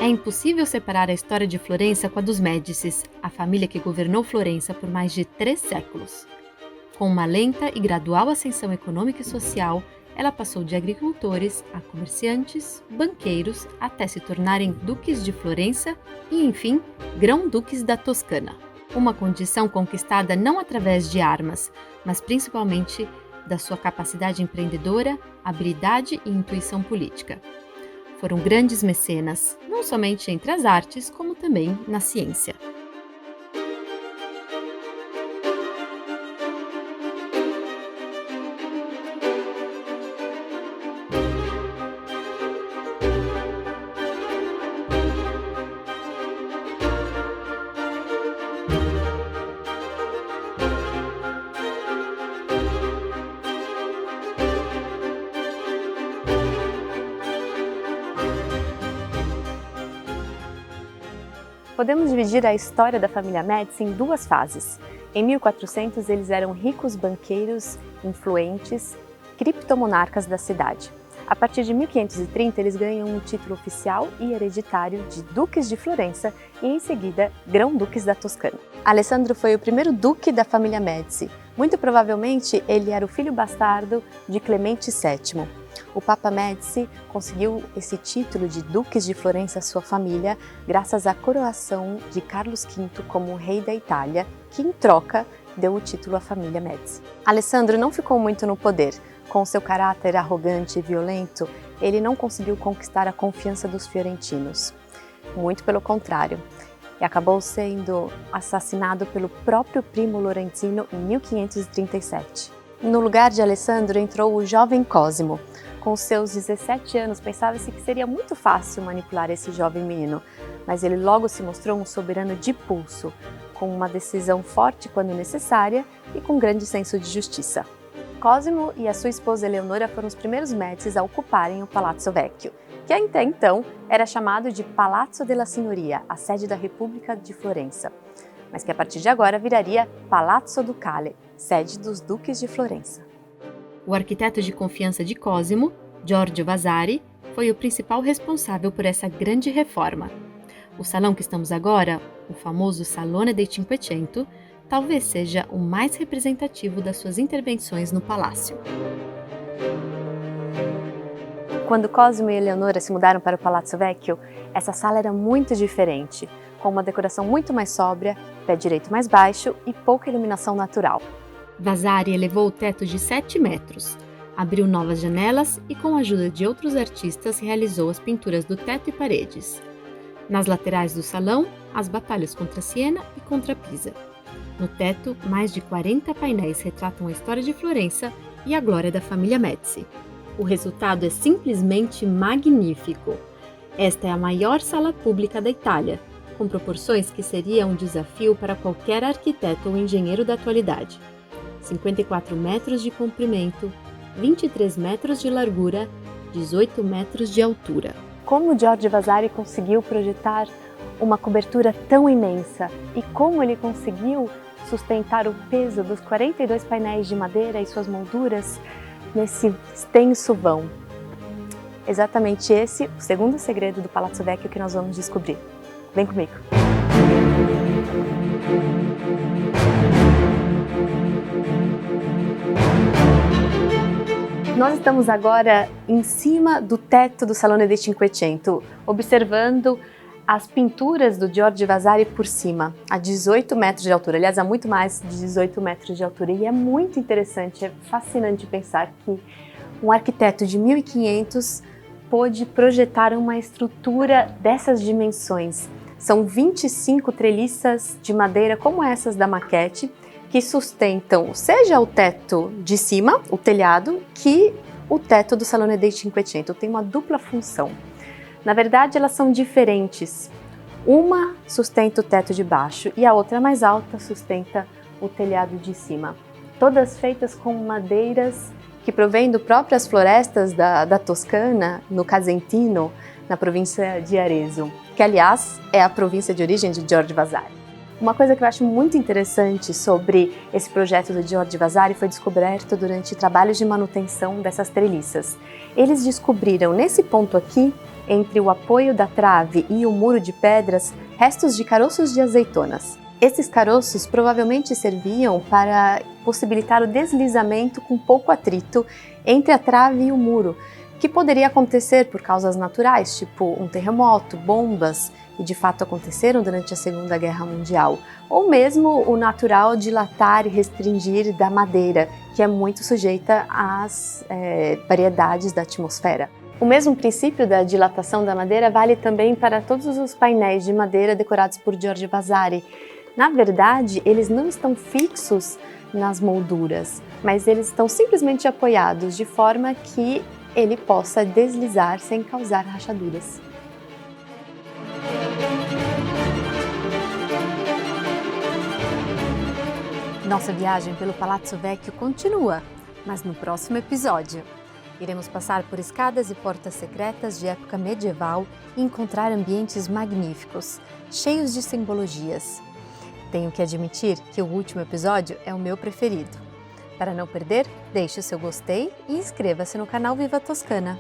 É impossível separar a história de Florença com a dos Médicis, a família que governou Florença por mais de 3 séculos. Com uma lenta e gradual ascensão econômica e social, ela passou de agricultores a comerciantes, banqueiros, até se tornarem duques de Florença e, enfim, grão-duques da Toscana. Uma condição conquistada não através de armas, mas principalmente da sua capacidade empreendedora, habilidade e intuição política. Foram grandes mecenas, não somente entre as artes, como também na ciência. Podemos dividir a história da família Médici em 2 fases. Em 1400, eles eram ricos banqueiros, influentes, criptomonarcas da cidade. A partir de 1530, eles ganham um título oficial e hereditário de duques de Florença e, em seguida, grão-duques da Toscana. Alessandro foi o primeiro duque da família Médici. Muito provavelmente, ele era o filho bastardo de Clemente VII. O Papa Médici conseguiu esse título de duques de Florença à sua família graças à coroação de Carlos V como rei da Itália, que em troca deu o título à família Médici. Alessandro não ficou muito no poder. Com seu caráter arrogante e violento, ele não conseguiu conquistar a confiança dos fiorentinos. Muito pelo contrário, e acabou sendo assassinado pelo próprio primo Lorenzino em 1537. No lugar de Alessandro entrou o jovem Cosimo. Com seus 17 anos, pensava-se que seria muito fácil manipular esse jovem menino, mas ele logo se mostrou um soberano de pulso, com uma decisão forte quando necessária e com grande senso de justiça. Cosimo e a sua esposa Eleonora foram os primeiros Médicis a ocuparem o Palazzo Vecchio, que até então era chamado de Palazzo della Signoria, a sede da República de Florença, mas que a partir de agora viraria Palazzo Ducale, sede dos duques de Florença. O arquiteto de confiança de Cosimo, Giorgio Vasari, foi o principal responsável por essa grande reforma. O salão que estamos agora, o famoso Salone dei Cinquecento, talvez seja o mais representativo das suas intervenções no palácio. Quando Cosimo e Eleonora se mudaram para o Palazzo Vecchio, essa sala era muito diferente, com uma decoração muito mais sóbria, pé direito mais baixo e pouca iluminação natural. Vasari elevou o teto de 7 metros, abriu novas janelas e, com a ajuda de outros artistas, realizou as pinturas do teto e paredes. Nas laterais do salão, as batalhas contra Siena e contra Pisa. No teto, mais de 40 painéis retratam a história de Florença e a glória da família Médici. O resultado é simplesmente magnífico. Esta é a maior sala pública da Itália, com proporções que seria um desafio para qualquer arquiteto ou engenheiro da atualidade. 54 metros de comprimento, 23 metros de largura, 18 metros de altura. Como Giorgio Vasari conseguiu projetar uma cobertura tão imensa e como ele conseguiu sustentar o peso dos 42 painéis de madeira e suas molduras nesse extenso vão. Exatamente esse o segundo segredo do Palazzo Vecchio que nós vamos descobrir. Vem comigo! Nós estamos agora em cima do teto do Salone dei Cinquecento, observando as pinturas do Giorgio Vasari por cima, a 18 metros de altura, aliás, a muito mais de 18 metros de altura. E é muito interessante, é fascinante pensar que um arquiteto de 1500 pôde projetar uma estrutura dessas dimensões. São 25 treliças de madeira como essas da maquete, que sustentam seja o teto de cima, o telhado, que o teto do Salone dei Cinquecento. Tem uma dupla função. Na verdade, elas são diferentes. Uma sustenta o teto de baixo e a outra mais alta sustenta o telhado de cima. Todas feitas com madeiras que provêm das próprias florestas da Toscana, no Casentino, na província de Arezzo, que aliás é a província de origem de Giorgio Vasari. Uma coisa que eu acho muito interessante sobre esse projeto do Giorgio Vasari foi descoberto durante trabalhos de manutenção dessas treliças. Eles descobriram nesse ponto aqui entre o apoio da trave e o muro de pedras, restos de caroços de azeitonas. Esses caroços provavelmente serviam para possibilitar o deslizamento com pouco atrito entre a trave e o muro, que poderia acontecer por causas naturais, tipo um terremoto, bombas, e de fato aconteceram durante a Segunda Guerra Mundial, ou mesmo o natural dilatar e restringir da madeira, que é muito sujeita às variedades da atmosfera. O mesmo princípio da dilatação da madeira vale também para todos os painéis de madeira decorados por Giorgio Vasari. Na verdade, eles não estão fixos nas molduras, mas eles estão simplesmente apoiados de forma que ele possa deslizar sem causar rachaduras. Nossa viagem pelo Palazzo Vecchio continua, mas no próximo episódio. Iremos passar por escadas e portas secretas de época medieval e encontrar ambientes magníficos, cheios de simbologias. Tenho que admitir que o último episódio é o meu preferido. Para não perder, deixe o seu gostei e inscreva-se no canal Viva Toscana.